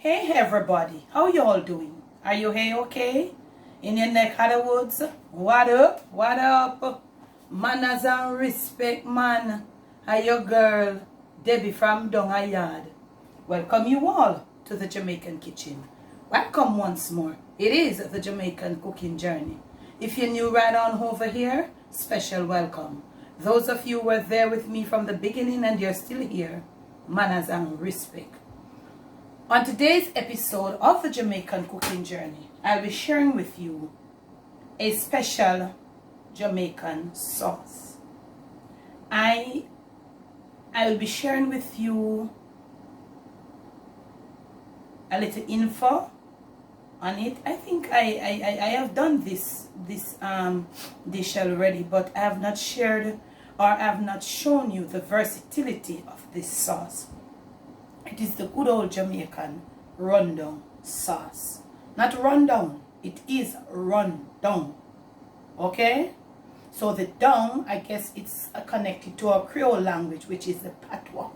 Hey everybody, how you all doing? Are you hey okay? In your neck of the woods? What up? What up? Manners and respect, man. How your girl, Debbie from Dunga Yard. Welcome you all to the Jamaican kitchen. Welcome once more. It is the Jamaican Cooking Journey. If you're new right on over here, special welcome. Those of you who were there with me from the beginning and you're still here, manners and respect. On today's episode of the Jamaican Cooking Journey, I'll be sharing with you a special Jamaican sauce. I will be sharing with you a little info on it. I think I have done this dish already, but I have not shared or I have not shown you the versatility of this sauce. It is the good old Jamaican RunDung sauce. Not rundown, it is RunDung. Okay? So the dung, I guess it's connected to a Creole language, which is the patois.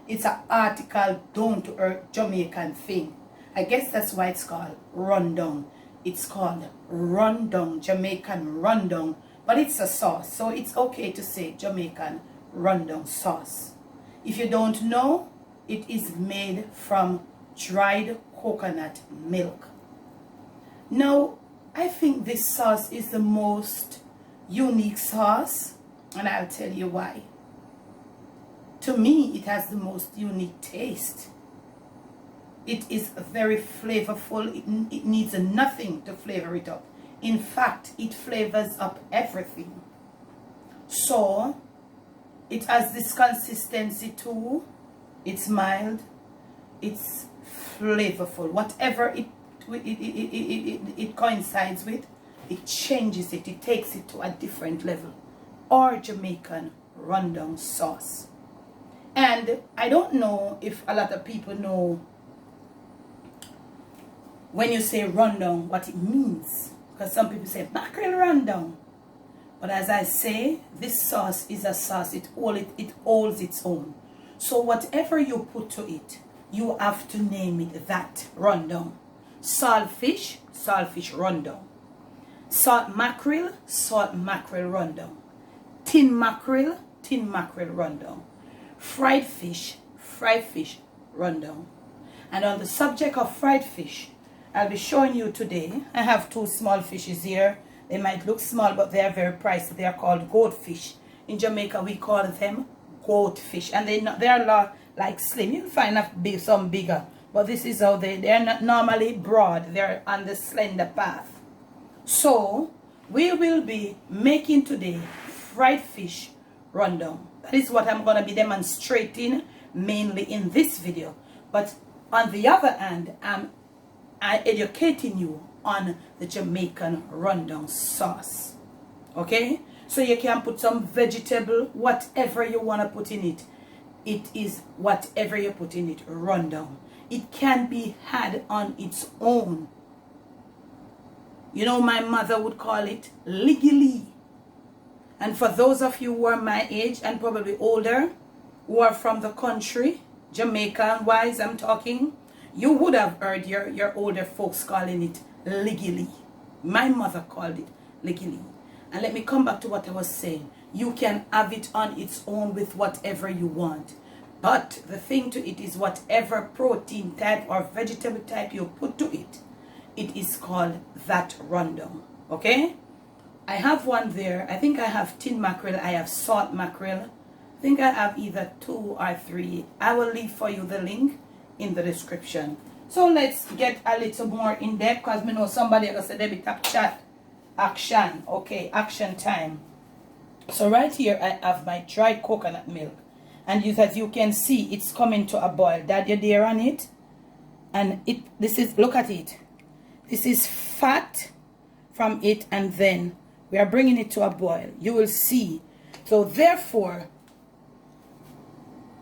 It's an article down to earth Jamaican thing. I guess that's why it's called RunDung. It's called RunDung, Jamaican RunDung, but it's a sauce, so it's okay to say Jamaican RunDung sauce. If you don't know, it is made from dried coconut milk. Now, I think this sauce is the most unique sauce, and I'll tell you why. To me, it has the most unique taste. It is very flavorful. It needs nothing to flavor it up. In fact, it flavors up everything. So, it has this consistency too. It's mild, it's flavorful. Whatever it coincides with, it changes it. It takes it to a different level. Or Jamaican RunDung sauce. And I don't know if a lot of people know when you say RunDung what it means. Because some people say mackerel RunDung. But as I say, this sauce is a sauce. It holds its own. So whatever you put to it, you have to name it that RunDung. Saltfish RunDung. Salt mackerel RunDung. Tin mackerel RunDung. Fried fish RunDung. And on the subject of fried fish, I'll be showing you today. I have two small fishes here. They might look small, but they are very pricey. They are called goldfish. In Jamaica, we call them goldfish, and they are not like slim. You'll find some bigger, but this is how they are not normally broad. They're on the slender path. So we will be making today fried fish RunDung. That is what I'm going to be demonstrating mainly in this video. But on the other hand, I'm educating you on the Jamaican RunDung sauce. Okay? So you can put some vegetable, whatever you want to put in it. It is whatever you put in it, RunDung. It can be had on its own. You know, my mother would call it liggy. And for those of you who are my age and probably older, who are from the country, Jamaican wise I'm talking, you would have heard your older folks calling it liggy. My mother called it liggy. And let me come back to what I was saying. You can have it on its own with whatever you want. But the thing to it is whatever protein type or vegetable type you put to it, it is called that RunDung. Okay? I have one there. I think I have tin mackerel. I have salt mackerel. I think I have either 2 or 3. I will leave for you the link in the description. So let's get a little more in depth, because we know somebody else said they be tap chat. Action. Okay, action time. So right here I have my dried coconut milk, and as you can see, it's coming to a boil. That you there on it, and this is, look at it, this is fat from it, and then we are bringing it to a boil. You will see. So therefore,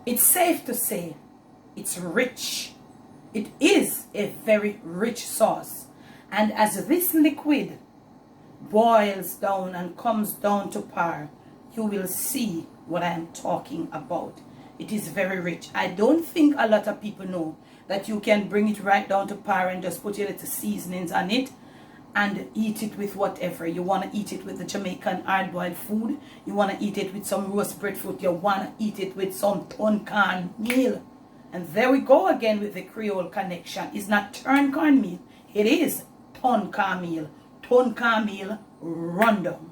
it's safe to say it's rich. It is a very rich sauce, and as this liquid boils down and comes down to par, you will see what I am talking about. It is very rich. I don't think a lot of people know that you can bring it right down to par and just put your little seasonings on it and eat it with whatever. You want to eat it with the Jamaican hard-boiled food. You want to eat it with some roast breadfruit. You want to eat it with some ton corn meal. And there we go again with the Creole connection. It's not turn corn meal. It is ton corn meal. Ton corn meal RunDung.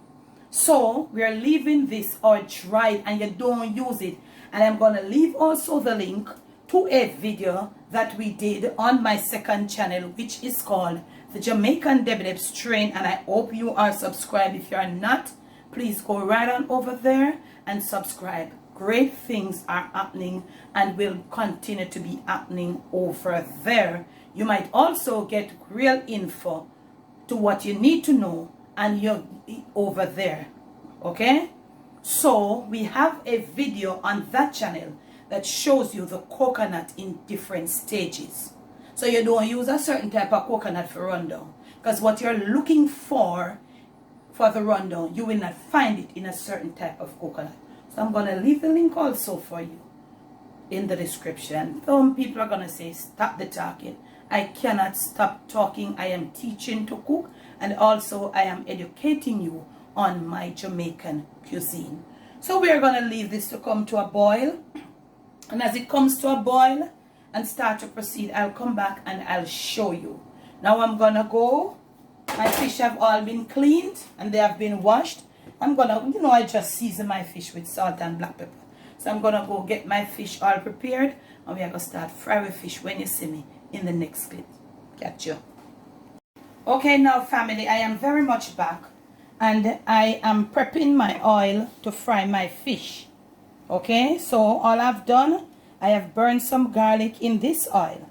So we are leaving this all dried and you don't use it. And I'm going to leave also the link to a video that we did on my second channel, which is called the Jamaican Debbie Strain, and I hope you are subscribed. If you are not, please go right on over there and subscribe. Great things are happening and will continue to be happening over there. You might also get real info to what you need to know and you're over there. Okay, so we have a video on that channel that shows you the coconut in different stages. So you don't use a certain type of coconut for RunDung, because what you're looking for the RunDung, you will not find it in a certain type of coconut. So I'm going to leave the link also for you in the description. Some people are going to say, stop the talking. I cannot stop talking. I am teaching to cook, and also I am educating you on my Jamaican cuisine. So we are going to leave this to come to a boil. And as it comes to a boil and start to proceed, I'll come back and I'll show you. Now I'm going to go. My fish have all been cleaned and they have been washed. I'm going to, I just season my fish with salt and black pepper. So I'm going to go get my fish all prepared. And we are going to start fry with fish when you see me in the next clip. Catch you. Okay, now family, I am very much back. And I am prepping my oil to fry my fish. Okay, so all I've done, I have burned some garlic in this oil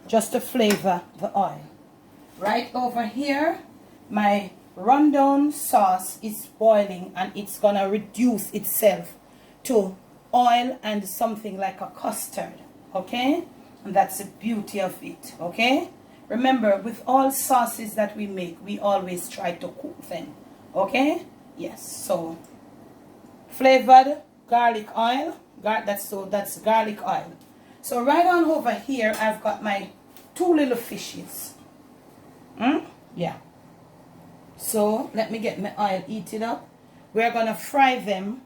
just to flavor the oil. Right over here, my RunDung sauce is boiling and it's gonna reduce itself to oil and something like a custard. Okay, and that's the beauty of it. Okay, remember, with all sauces that we make, we always try to cook them. Okay, yes, so flavored garlic oil, that's garlic oil. So right on over here, I've got my 2 little fishes. Yeah. So let me get my oil heated up. We are going to fry them,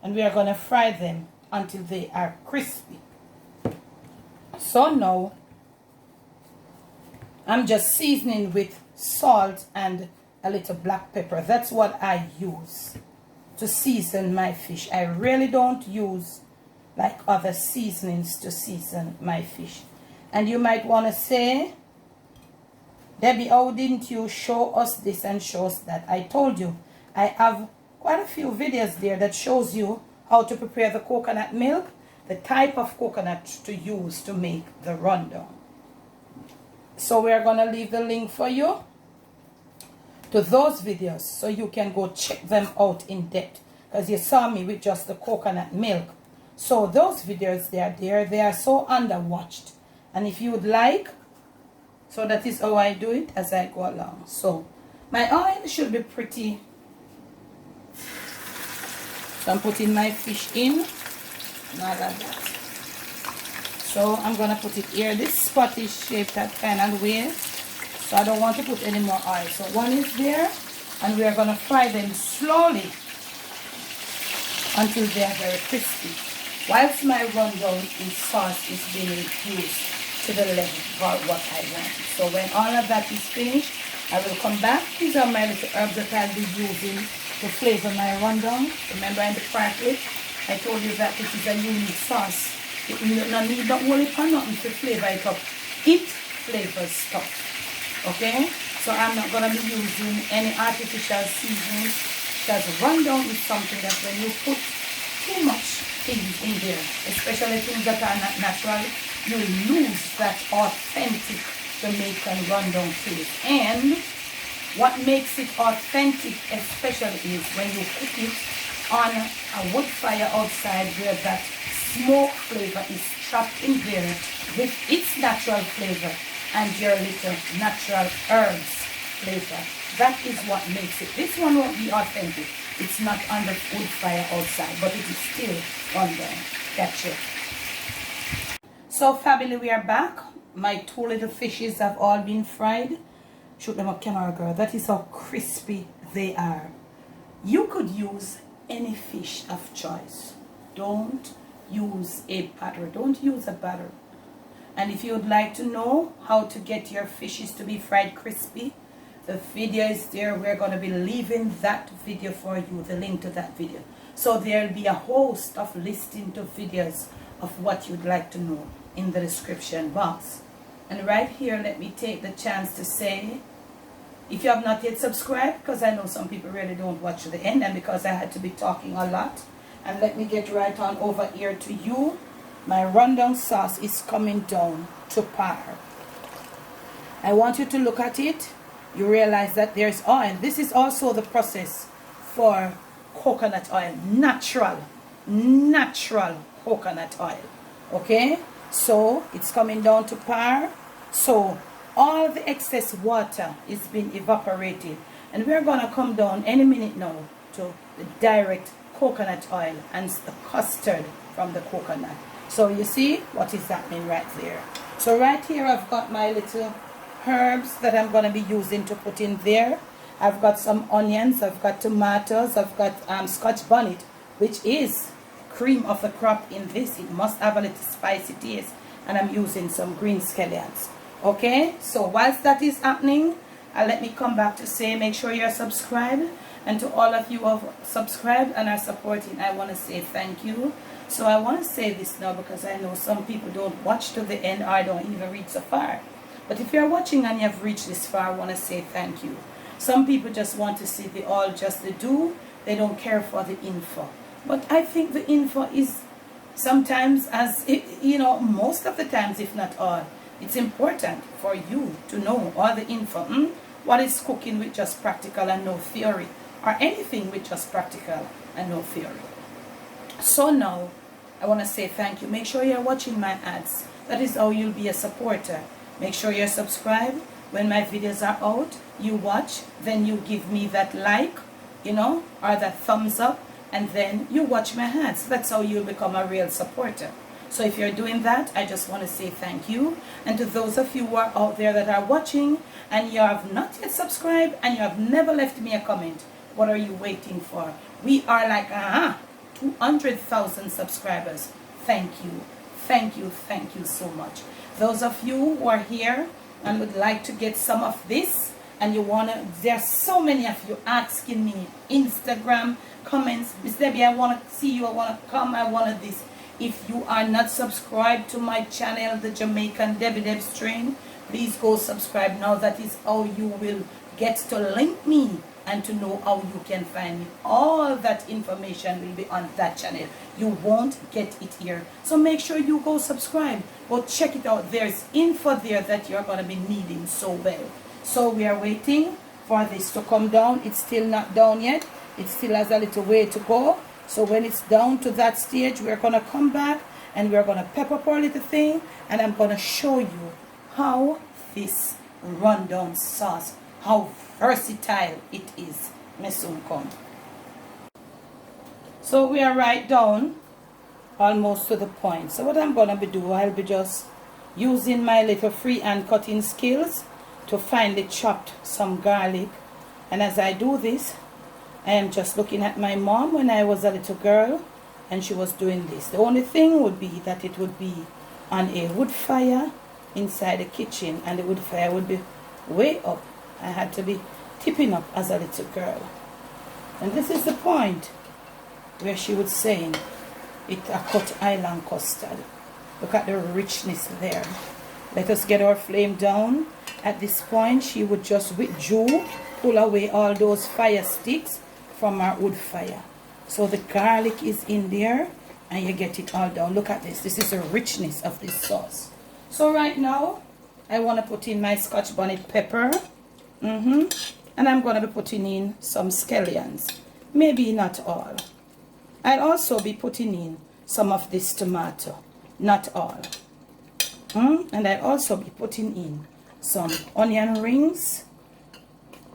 and we are going to fry them until they are crispy. So now, I'm just seasoning with salt and a little black pepper. That's what I use to season my fish. I really don't use like other seasonings to season my fish. And you might want to say, Debbie, how didn't you show us this and show us that? I told you, I have quite a few videos there that shows you how to prepare the coconut milk, the type of coconut to use to make the RunDung. So we're going to leave the link for you to those videos so you can go check them out in depth, because you saw me with just the coconut milk. So those videos, they are so underwatched. And if you would like, so that is how I do it as I go along. So my oil should be pretty. So I'm putting my fish in and all of that. So I'm going to put it here. This spot is shaped that kind of way. So I don't want to put any more oil. So one is there, and we are going to fry them slowly until they are very crispy. Whilst my RunDung sauce is being reduced to the level of what I want. So when all of that is finished, I will come back. These are my little herbs that I'll be using to flavor my RunDung. Remember in the prior clip, I told you that this is a unique sauce. It no need not only for nothing to flavor it up. It flavors stuff. Okay, so I'm not going to be using any artificial seasoning, because RunDung is something that when you put too much things in there, especially things that are not natural, you lose that authentic Jamaican RunDung taste. And what makes it authentic especially is when you cook it on a wood fire outside, where that smoke flavor is trapped in there with its natural flavor and your little natural herbs flavor. That is what makes it. This one won't be authentic. It's not on the wood fire outside, but it is still on there. Catch it. So family, we are back. My two little fishes have all been fried. Shoot them up camera, girl. That is how crispy they are. You could use any fish of choice. Don't use a batter. Don't use a batter. And if you would like to know how to get your fishes to be fried crispy, the video is there. We're going to be leaving that video for you, the link to that video. So there'll be a host of listing to videos of what you'd like to know in the description box. And right here, let me take the chance to say, if you have not yet subscribed, because I know some people really don't watch to the end, and because I had to be talking a lot, and let me get right on over here to you. My RunDung sauce is coming down to par. I want you to look at it. You realize that there's oil. This is also the process for coconut oil. Natural coconut oil. Okay? So, it's coming down to par. So, all the excess water is being evaporated. And we're going to come down any minute now to the direct coconut oil and the custard from the coconut. So you see what is happening right there. So right here I've got my little herbs that I'm going to be using to put in there. I've got some onions, I've got tomatoes, I've got scotch bonnet, which is cream of the crop in this. It must have a little spicy taste. And I'm using some green scallions. Okay, so whilst that is happening, let me come back to say, make sure you're subscribed. And to all of you who have subscribed and are supporting, I want to say thank you. So I want to say this now because I know some people don't watch to the end or don't even reach so far. But if you're watching and you've reached this far, I want to say thank you. Some people just want to see the all, just the do. They don't care for the info. But I think the info is sometimes, as it, you know, most of the times, if not all, it's important for you to know all the info. What is cooking with just practical and no theory? Or anything with just practical and no theory. So now, I want to say thank you. Make sure you're watching my ads. That is how you'll be a supporter. Make sure you're subscribed. When my videos are out, you watch. Then you give me that like, you know, or that thumbs up. And then you watch my ads. That's how you'll become a real supporter. So if you're doing that, I just want to say thank you. And to those of you who are out there that are watching and you have not yet subscribed and you have never left me a comment, what are you waiting for? We are like 200,000 subscribers. Thank you. Thank you. Thank you so much. Those of you who are here and would like to get some of this, and you want to, there's so many of you asking me, Instagram comments, Miss Debbie, I want to see you, I want to come, I want this. If you are not subscribed to my channel, the Jamaican Debbie Deb's Train, please go subscribe now. That is how you will get to link me and to know how you can find me. All that information will be on that channel. You won't get it here. So make sure you go subscribe. Go check it out. There's info there that you're going to be needing so well. So we are waiting for this to come down. It's still not down yet. It still has a little way to go. So when it's down to that stage, we're going to come back and we're going to pepper up our little thing. And I'm going to show you how this RunDung sauce, how versatile it is. May soon come. So we are right down almost to the point. So what I'm going to be doing, I'll be just using my little freehand cutting skills to finely chop some garlic. And as I do this, I am just looking at my mom when I was a little girl and she was doing this. The only thing would be that it would be on a wood fire inside the kitchen and the wood fire would be way up. I had to be tipping up as a little girl. And this is the point where she would say it a cut island custard. Look at the richness there. Let us get our flame down. At this point she would just withdraw, pull away all those fire sticks from our wood fire. So the garlic is in there and you get it all down. Look at this. This is the richness of this sauce. So right now I want to put in my scotch bonnet pepper. And I'm going to be putting in some scallions. Maybe not all. I'll also be putting in some of this tomato. Not all. And I'll also be putting in some onion rings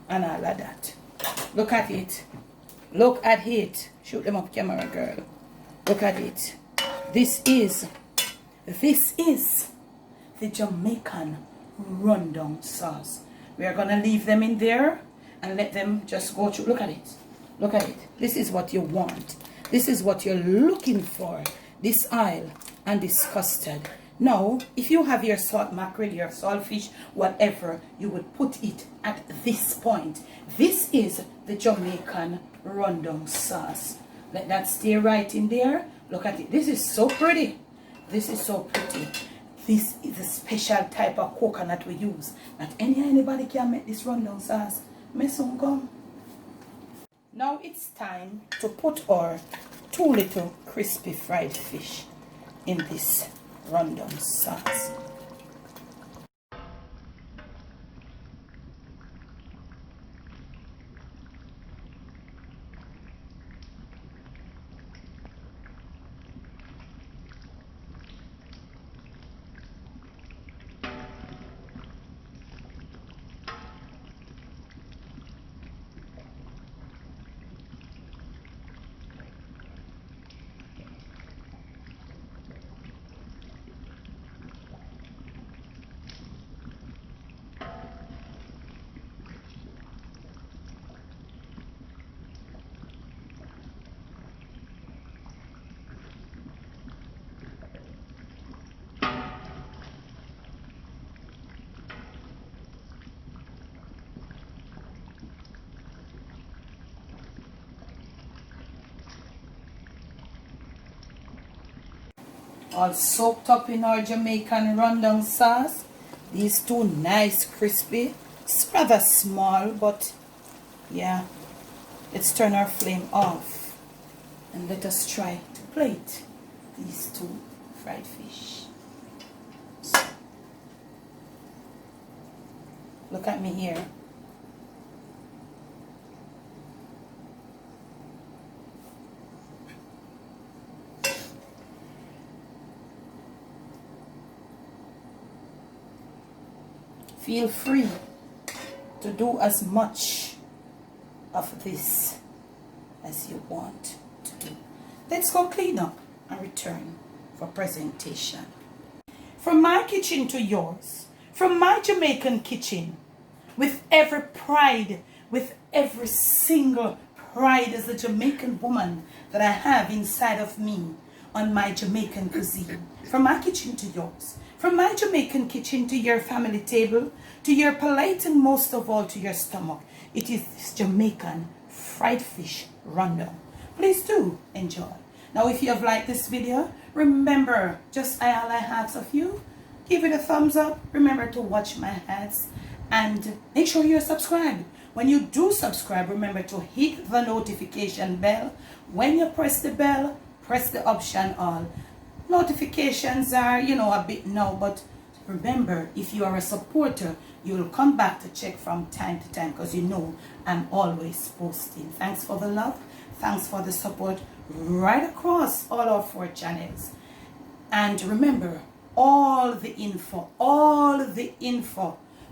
and all of that. Look at it. Look at it. Shoot them up camera, girl. Look at it. This is This is the Jamaican RunDung sauce. We are going to leave them in there and let them just go through. Look at it. Look at it. This is what you want. This is what you're looking for. This oil and this custard. Now, if you have your salt mackerel, your saltfish, whatever, you would put it at this point. This is the Jamaican RunDung sauce. Let that stay right in there. Look at it. This is so pretty. This is so pretty. This is a special type of coconut we use. Not anybody can make this RunDung sauce. Me soon come. Now it's time to put our 2 little crispy fried fish in this RunDung sauce. All soaked up in our Jamaican RunDung sauce. These two nice crispy. It's rather small, but yeah. Let's turn our flame off and let us try to plate these 2 fried fish. So, look at me here. Feel free to do as much of this as you want to do. Let's go clean up and return for presentation. From my kitchen to yours, from my Jamaican kitchen, with every pride, with every single pride as a Jamaican woman that I have inside of me on my Jamaican cuisine. From my kitchen to yours. From my Jamaican kitchen to your family table, to your palate, and most of all to your stomach. It is this Jamaican fried fish RunDung. Please do enjoy. Now, if you have liked this video, remember, just all I ask of you, give it a thumbs up. Remember to watch my ads and make sure you're subscribed. When you do subscribe, remember to hit the notification bell. When you press the bell, press the option all. Notifications are, a bit now, but remember, if you are a supporter, you will come back to check from time to time because I'm always posting. Thanks for the love. Thanks for the support right across all our 4 channels. And remember, all the info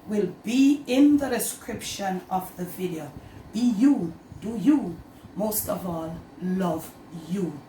will be in the description of the video. Be you, do you, most of all, love you.